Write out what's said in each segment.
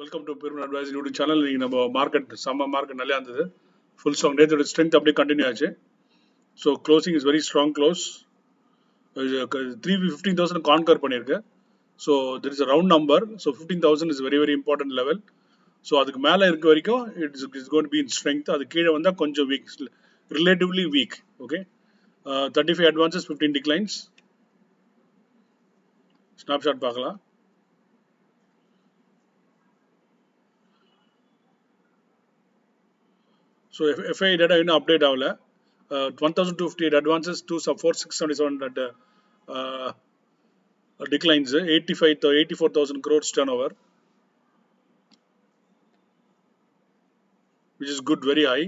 Welcome to Peruman advice YouTube channel. நீங்கள் நம்ம market market நல்லா இருந்தது. ஃபுல் ஸ்ட்ராங் நேற்றோட ஸ்ட்ரென்த் அப்படியே கண்டினியூ ஆச்சு. So closing is very strong close. 15,000 conquer பண்ணியிருக்கு. So there is a round number. So 15,000 is very very important level. So அதுக்கு மேலே இருக்க வரைக்கும் it's gonna be in strength. அது கீழே வந்தால் கொஞ்சம் weak, relatively weak. Okay, 35 advances, 15 declines. Snapshot பார்க்கலாம். So FI data இன்னும் அப்டேட் ஆகல. 1,258 advances, 4,677 at declines, 84,000 crores turnover, which is good, very high.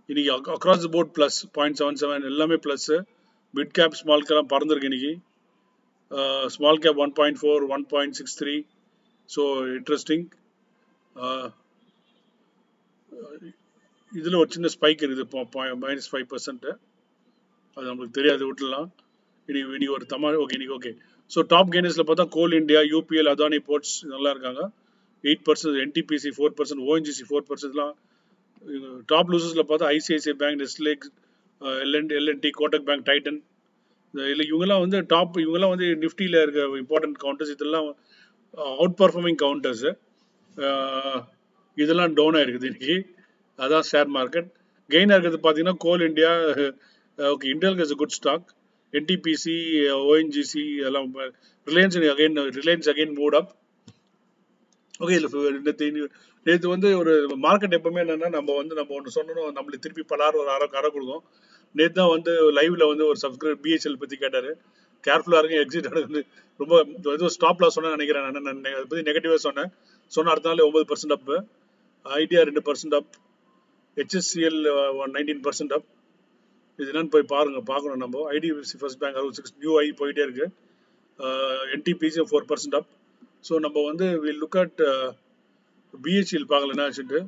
இன்னைக்கு across the board plus 0.77 எல்லாமே plus. Mid cap small cap பறந்துருக்கு இன்னைக்கு. Small cap 1.4, 1.63. So interesting. இதில் ஒரு சின்ன spike இருக்குது, -5%. அது நம்மளுக்கு தெரியாது, விட்டுலாம். இன்னைக்கு ஒரு ஓகே இன்னைக்கு ஓகே. ஸோ டாப் கெய்னர்ஸில் பார்த்தா கோல் இண்டியா, யூபிஎல், அதானி போர்ட்ஸ் நல்லா இருக்காங்க. 8%, என்டிபிசி 4%, ஓஎன்ஜிசி 4%. டாப் லூசர்ஸில் பார்த்தா ICICI bank, Nestle, LNT, Kotak bank, Titan. இல்லை இவங்கெல்லாம் வந்து டாப், இவங்கெல்லாம் வந்து நிஃப்டியில் இருக்க இம்பார்ட்டன்ட் கவுண்டர்ஸ். இதெல்லாம் அவுட் பர்ஃபார்மிங் கவுண்டர்ஸு. இதெல்லாம் டவுன் ஆகிருக்குது இன்னைக்கு. அதான் ஷேர் மார்க்கெட். கெயினாக இருக்கிறது பார்த்தீங்கன்னா Coal India, okay, Intel is a good stock. NTPC, ONGC எல்லாம். Reliance again mood up. Okay, நேற்று வந்து ஒரு மார்க்கெட் எப்பவுமே என்னன்னா, நம்ம ஒன்று சொன்னோம், நம்மளுக்கு திருப்பி பலாறு ஒரு அரை கொடுக்கும். நேற்று தான் வந்து லைவ்ல வந்து ஒரு சப்ஸ்கிரைப் பிஹெச்எல் பற்றி கேட்டார். கேர்ஃபுல்லாக இருங்க, எக்ஸிட் ஆகுது. ரொம்ப ஏதோ ஸ்டாப் லாஸ் சொன்னேன் நினைக்கிறேன். நான் அதை பற்றி நெகட்டிவாக சொன்ன அடுத்த நாள் 9% அப். ஐடியா 2% அப். ஹெச்எஸ்சிஎல் 19% அப். இது என்னன்னு போய் பார்க்கணும் நம்ம. ஐடிஎஃப்சி ஃபர்ஸ்ட் பேங்க் 66 நியூ ஐ போயிட்டே இருக்கு. என்டிபிசி 4% அப். ஸோ நம்ம வந்து வில் லுக் அட் பிஹெச்எல் பார்க்கல என்ன ஆச்சுட்டு.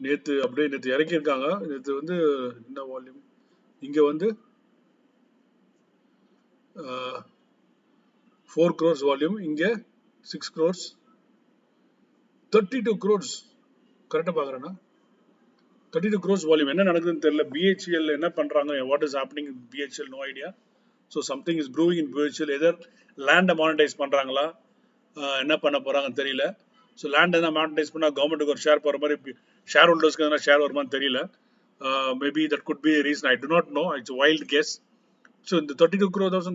நேற்று இறக்கியிருக்காங்க. நேற்று வந்து என்ன வால்யூம் இங்கே வந்து 4 crores வால்யூம், இங்கே 6 crores, 32 crores. கரெக்டாக பார்க்குறேன்னா 32 crores வால்யூம். என்ன நடக்குதுன்னு தெரியல. பிஹெச்எல் என்ன பண்ணுறாங்க, what is happening in BHEL, no idea. So something is brewing in BHEL. Either லேண்டை மானிட்டைஸ் பண்ணுறாங்களா, என்ன பண்ண போகிறாங்கன்னு தெரியல. ஸோ லேண்ட் எதாவது மானிட்டைஸ் பண்ணால் கவர்மெண்ட்டுக்கு ஒரு ஷேர் போகிற மாதிரி, ஷேர் ஹோல்டர்ஸ்க்கு எதனா ஷேர் வருமானு தெரியல. Maybe that could be reason, I do not know, it's wild guess. So இந்த 32 crores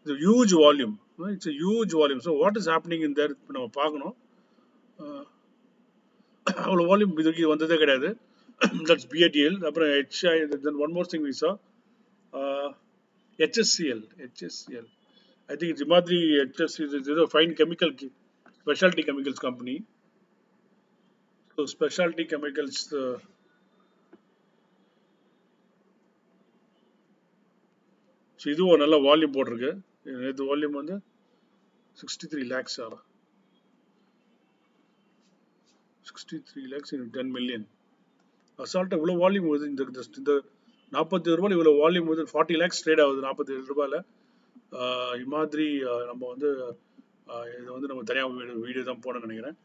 it's a huge volume. It's a huge volume. So what is happening in there நம்ம பார்க்கணும். அவ்வளோ volume இதுக்கு வந்ததே கிடையாது. That's PADL. அப்புறம் HI. Then one more thing we saw HSCL. I think it's Himadri HFC, is a fine chemical, specialty chemicals company. So specialty chemicals, so இது ஒரு நல்ல வால்யூம் போட்டிருக்கு. நேற்று வால்யூம் வந்து 63 lakhs. 63 lakhs in 10 million. அசால்ட்டாக இவ்வளோ volume வருது. இந்த 47 ரூபாயில் இவ்வளோ வால்யூம் வருது. 40 lakhs ட்ரேட் ஆகுது 47 ரூபாயில். இமாதிரி நம்ம வந்து இது வந்து நம்ம தனியாக வீடியோ தான் போனோம்னு நினைக்கிறேன்.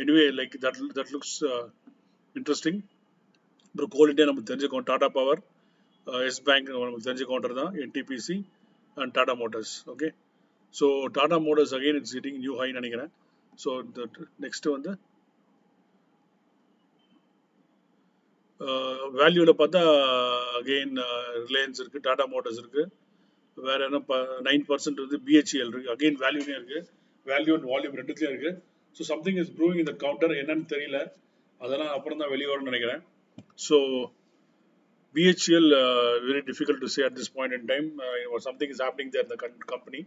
Anyway like that looks interesting. அப்புறம் கோல் நம்ம தெரிஞ்சுக்கோம். டாடா பவர், எஸ் பேங்க் நமக்கு தெரிஞ்ச கவுண்டர் தான். NTPC and Tata motors. Okay, so Tata motors again it's hitting new high நினைக்கிறேன். ஸோ நெக்ஸ்ட்டு வந்து வேல்யூவில் பார்த்தா அகெயின் ரிலையன்ஸ் இருக்குது, டாடா மோட்டர்ஸ் இருக்குது. வேறு என்ன 9% வந்து பிஹெச்எல் இருக்குது. அகெயின் வேல்யூலையும் இருக்குது. வேல்யூ அண்ட் வால்யூம் ரெண்டுத்துலையும் இருக்குது. ஸோ சம்திங் இஸ் ப்ரூவிங் இந்த கவுண்டர். என்னன்னு தெரியல, அதெல்லாம் அப்புறம் தான் வெளியே வரும்னு நினைக்கிறேன். So BHEL, very difficult to say at this point in time. Something is happening there in the company.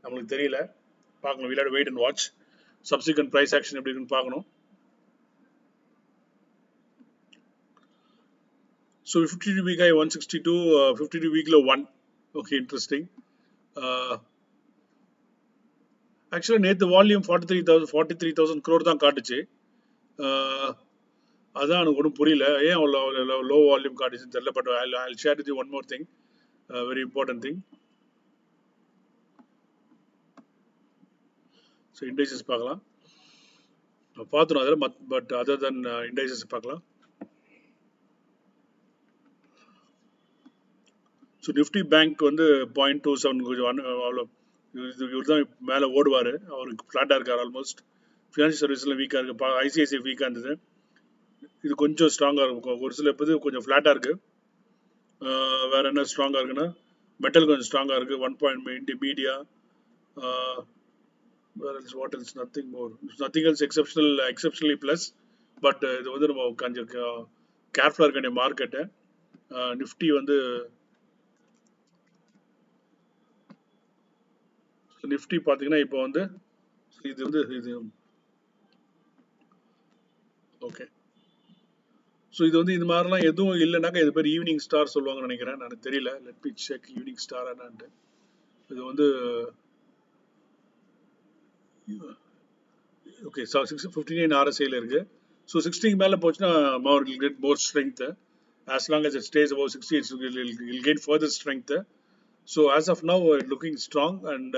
நம்மளுக்கு தெரியல, பார்க்கணும். we'll have to wait and watch. Subsequent price action எப்படி இருக்குன்னு பார்க்கணும். So 52 week high 162, 52 week low 1. Okay, interesting. Actually நேற்று volume 43,000 crore தான் காட்டுச்சு. அதான் எனக்கு ஒன்றும் புரியல, ஏன் அவ்வளோ லோ வால்யூம் காட்டுச்சுன்னு தெரியல. But I share with you one more thing, very important thing. So indexes பார்க்கலாம், பார்த்துடும் அதில். பட் அதர் தென் இண்டெக்ஸஸ் பார்க்கலாம். ஸோ நிஃப்டி பேங்க் வந்து 0.27 கொஞ்சம் அவ்வளோ இவர் தான் மேலே ஓடுவார், அவருக்கு ஃப்ளாட்டாக இருக்கார் ஆல்மோஸ்ட். ஃபினான்ஷியல் சர்வீஸில் வீக்காக இருக்குது, ஐசிஐசிஐ வீக்காக இருந்தது, இது கொஞ்சம் ஸ்ட்ராங்காக இருக்கும். ஒரு சில இது கொஞ்சம் ஃப்ளாட்டாக இருக்குது. வேறு என்ன ஸ்ட்ராங்காக இருக்குன்னா மெட்டல் கொஞ்சம் ஸ்ட்ராங்காக இருக்குது, 1 media. What else, nothing more, nothing else exceptionally plus. But இது வந்து நம்ம கொஞ்சம் கேர்ஃபுல்லாக இருக்க வேண்டிய மார்க்கெட்டு. நிஃப்டி வந்து நிஃப்டி பார்த்தீங்கன்னா இப்போ வந்து இது ஓகே. ஸோ இது வந்து இது மாதிரிலாம் எதுவும் இல்லைனாக்கா இது பேர் ஈவினிங் ஸ்டார் சொல்லுவாங்கன்னு நினைக்கிறேன், எனக்கு தெரியல. Let me check evening star என்னான்ட்டு. இது வந்து ஓகே, 659 RSIல இருக்கு. ஸோ 60 மேலே போச்சுன்னா more strength. As long as it stays above 60, it'll gain further strength. So as of now, looking strong and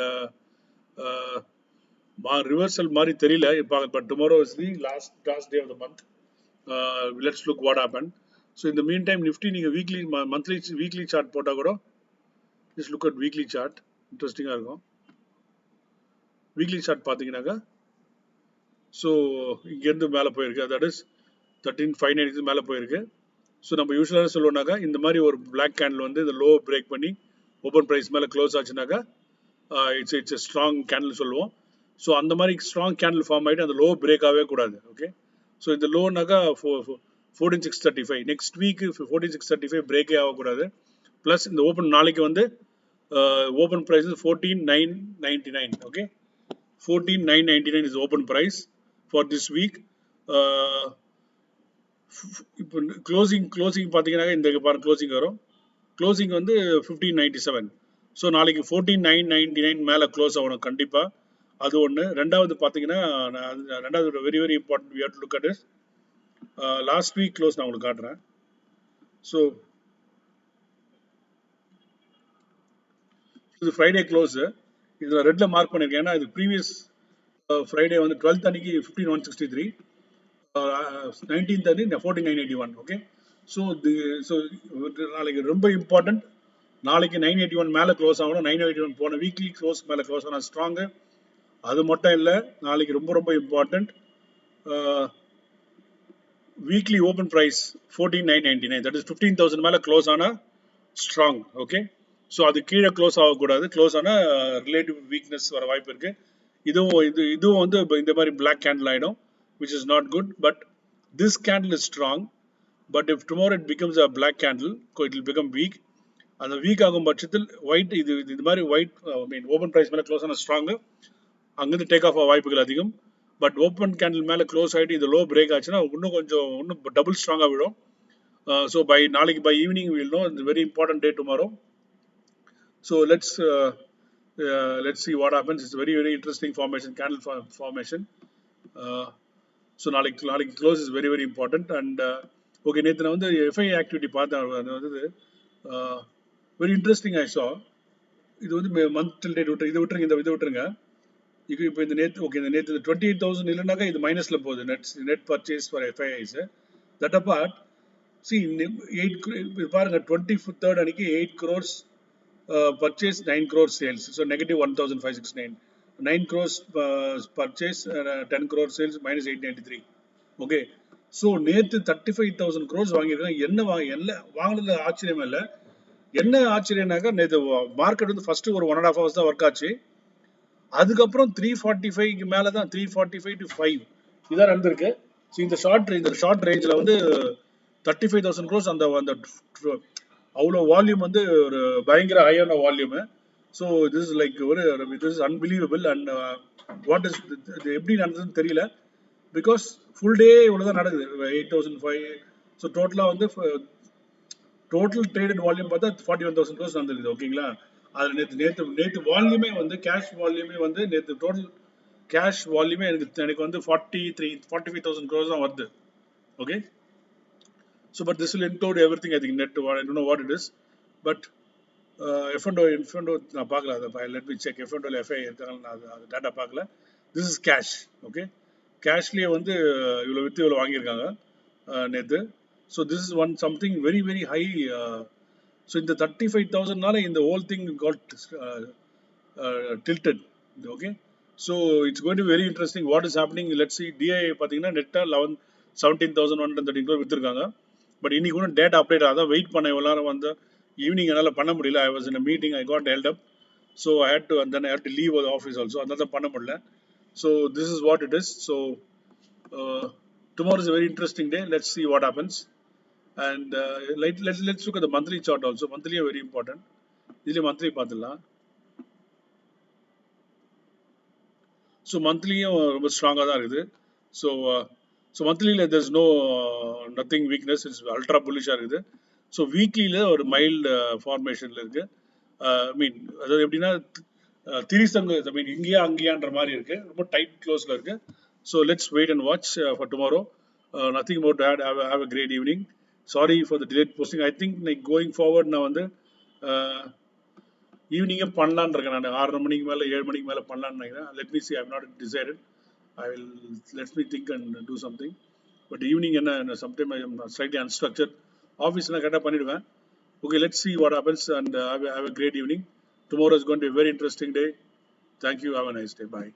reversal மாதிரி தெரியல, but tomorrow is the last day of the month. Let's look what happened. So in the meantime, Nifty நீங்கள் weekly monthly weekly chart போட்டால் கூட just look at weekly chart, இன்ட்ரெஸ்டிங்காக இருக்கும். Weekly chart பார்த்தீங்கன்னாக்கா so இங்கேருந்து மேலே போயிருக்கு, தட் இஸ் 13,590 மேலே போயிருக்கு. ஸோ நம்ம யூஸ்வலாக சொல்லுவோம்னாக்கா இந்த மாதிரி ஒரு பிளாக் கேண்டில் வந்து இந்த லோ பிரேக் பண்ணி ஓப்பன் ப்ரைஸ் மேலே க்ளோஸ் ஆச்சுனாக்கா இட்ஸ் ஸ்ட்ராங் கேண்டில் சொல்லுவோம். ஸோ அந்த மாதிரி ஸ்ட்ராங் கேண்டில் ஃபார்ம் ஆகிட்டு அந்த லோ பிரேக் ஆகவே கூடாது. ஓகே, ஸோ இந்த லோனாக்கா 14,635, நெக்ஸ்ட் வீக்கு 14,635 பிரேக்கே ஆகக்கூடாது. ப்ளஸ் இந்த ஓப்பன் நாளைக்கு வந்து open price 14,999. Okay, 14,999 is open price for this week. இப்போ க்ளோசிங் பார்த்தீங்கன்னா இந்த க்ளோசிங் வரும், க்ளோசிங் வந்து 1597. ஸோ நாளைக்கு 14,999 மேலே க்ளோஸ் ஆகணும் கண்டிப்பாக, அது ஒன்று. ரெண்டாவது பார்த்தீங்கன்னா ரெண்டாவது very very important, we have to look at it. Last week close நான் உங்களுக்கு காட்டுறேன். ஸோ இது ஃப்ரைடே க்ளோஸு, இதில் ரெட்டில் மார்க் பண்ணியிருக்கேன். ஏன்னா இது ப்ரீவியஸ் ஃப்ரைடே வந்து 12th அன்னைக்கு 15,163, 19th அன்னைக்கு 14,981. ஓகே, ஸோ நாளைக்கு ரொம்ப இம்பார்ட்டன்ட். நாளைக்கு 981 மேலே க்ளோஸ் ஆகணும். 981 போன வீக்லி க்ளோஸ் மேலே க்ளோஸ் ஆனால் ஸ்ட்ராங்கு. அது மட்டும் இல்லை, நாளைக்கு ரொம்ப ரொம்ப important weekly open price 14,999, that is 15,000 மேலே க்ளோஸ் ஆனால் ஸ்ட்ராங். ஓகே, ஸோ அது கீழே க்ளோஸ் ஆகக்கூடாது, க்ளோஸ் ஆனால் ரிலேட்டிவ் வீக்னஸ் வர வாய்ப்பு இருக்குது. இதுவும் வந்து இந்த மாதிரி பிளாக் கேண்டில் ஆகிடும், which is not good. But this candle is strong. But if tomorrow it becomes a black candle, it will become weak. அந்த வீக் ஆகும் பட்சத்தில் ஒயிட் இது மாதிரி ஒயிட் ஓப்பன் ப்ரைஸ் மேலே க்ளோஸ் ஆன ஸ்ட்ராங்கு, அங்கேருந்து டேக் ஆஃப் ஆக வாய்ப்புகள் அதிகம். பட் ஓப்பன் கேண்டில் மேலே க்ளோஸ் ஆகிட்டு இது லோ பிரேக் ஆச்சுன்னா இன்னும் டபுள் ஸ்ட்ராங்காக விடும். ஸோ நாளைக்கு by evening will know. It's very important day tomorrow. So let's see what happens. It's very very interesting formation, candle formation. So நாளைக்கு close is very very important. And okay, நேற்று நான் வந்து FI activity பார்த்தேன், அது வந்து very interesting. ஐ சா இது வந்து மந்த் டில் டேட் விட்டுருங்க. இப்போ இந்த நேற்று 28,000 இல்லைனாக்கா இது மைனஸில் போகுது. Net purchase for FIIs. That apart C 8 பாருங்க, 23rd அன்னைக்கு 8 crores purchase, 9 crores sales. So negative 1,569. 9 crores purchase, 10 crores sales, minus 893. Okay, so நேற்று 35,000 crores வாங்கியிருக்காங்க. என்ன வாங்கினது ஆச்சரியமே இல்லை. என்ன ஆச்சரியம்னாக்கா நேற்று மார்க்கெட் வந்து ஃபர்ஸ்ட் ஒரு 1.5 hours தான் ஒர்க் ஆச்சு. அதுக்கப்புறம் 345 மேலே தான், 345 to 5 இதான் நடந்திருக்கு. ஸோ இந்த ஷார்ட் ரேஞ்சில் வந்து 35,000 crores அந்த அவ்வளோ வால்யூம் வந்து ஒரு பயங்கர ஹையான volume. So this is like this is unbelievable. And what is இது எப்படி நடந்ததுன்னு தெரியல, பிகாஸ் ஃபுல் டே இவ்வளோ தான் நடக்குது, 8,005. ஸோ டோட்டலாக வந்து டோட்டல் ட்ரேடட் வால்யூம் பார்த்தா 41,000 crores நடந்திருக்குது. ஓகேங்களா, அதில் நேற்று வால்யூமே வந்து கேஷ் வால்யூமே வந்து நேற்று டோட்டல் கேஷ் வால்யூமே எனக்கு வந்து 45,000 crores தான் வருது. Okay, so but this will include everything. I think net I don't know what it is. But FNO நான் பார்க்கல, அதை லெட் மீ செக். எஃப்என்டோவில் எஃப்ஐ இருக்காங்க, நான் அது டேட்டா பார்க்கல. This is cash. ஓகே, கேஷ்லேயே வந்து இவ்வளோ விற்று இவ்வளோ வாங்கியிருக்காங்க நேற்று. So this is one something very very high. So இந்த 35,000னால இந்த whole thing got tilted. Okay, so it's going to be very interesting what is happening. Let's see. DI பார்த்தீங்கன்னா நெட்டாக 17,113 crore விற்றுருக்காங்க. பட் இன்னைக்கு கூட டேட்டா அப்டேட் அதான் wait பண்ண எல்லாரும் வந்து ஈவினிங் என்னால் பண்ண முடியல. I was in a meeting, I got held up. So I had to, and then I had to leave the office also. அதனால தான் பண்ண முடியல. So this is what it is. So tomorrow is a very interesting day. Let's see what happens. And let's look at the monthly chart also. Monthly are very important. இதில் monthly பார்த்துடலாம். So மந்த்லியும் ரொம்ப ஸ்ட்ராங்காக தான் இருக்குது. So மந்த்லியில் there's no nothing weakness, it's ultra புல்லிஷாக இருக்குது. ஸோ வீக்லியில் ஒரு மைல்டு ஃபார்மேஷனில் இருக்குது. ஐ மீன் அதாவது எப்படின்னா திரிசங்கு, ஐ மீன் இங்கேயா அங்கேயான்ற மாதிரி இருக்குது. ரொம்ப டைட் க்ளோஸில் இருக்குது. So let's wait and watch for tomorrow. Nothing more to add. Have a great evening. Sorry for the delayed posting. I think like going forward நான் வந்து ஈவினிங்கே பண்ணலான்னு இருக்கேன். நான் 6 மணிக்கு மேலே 7 மணிக்கு மேலே பண்ணலான்னு நினைக்கிறேன். Let me see, I have not decided. I will let me think and do something. But evening என்ன sometime I am slightly unstructured. ஆஃபீஸ்லாம் கரெக்டாக பண்ணிவிடுவேன். Okay, let's see what happens, and have a great evening. Tomorrow is going to be a very interesting day. Thank you. Have a nice day. Bye.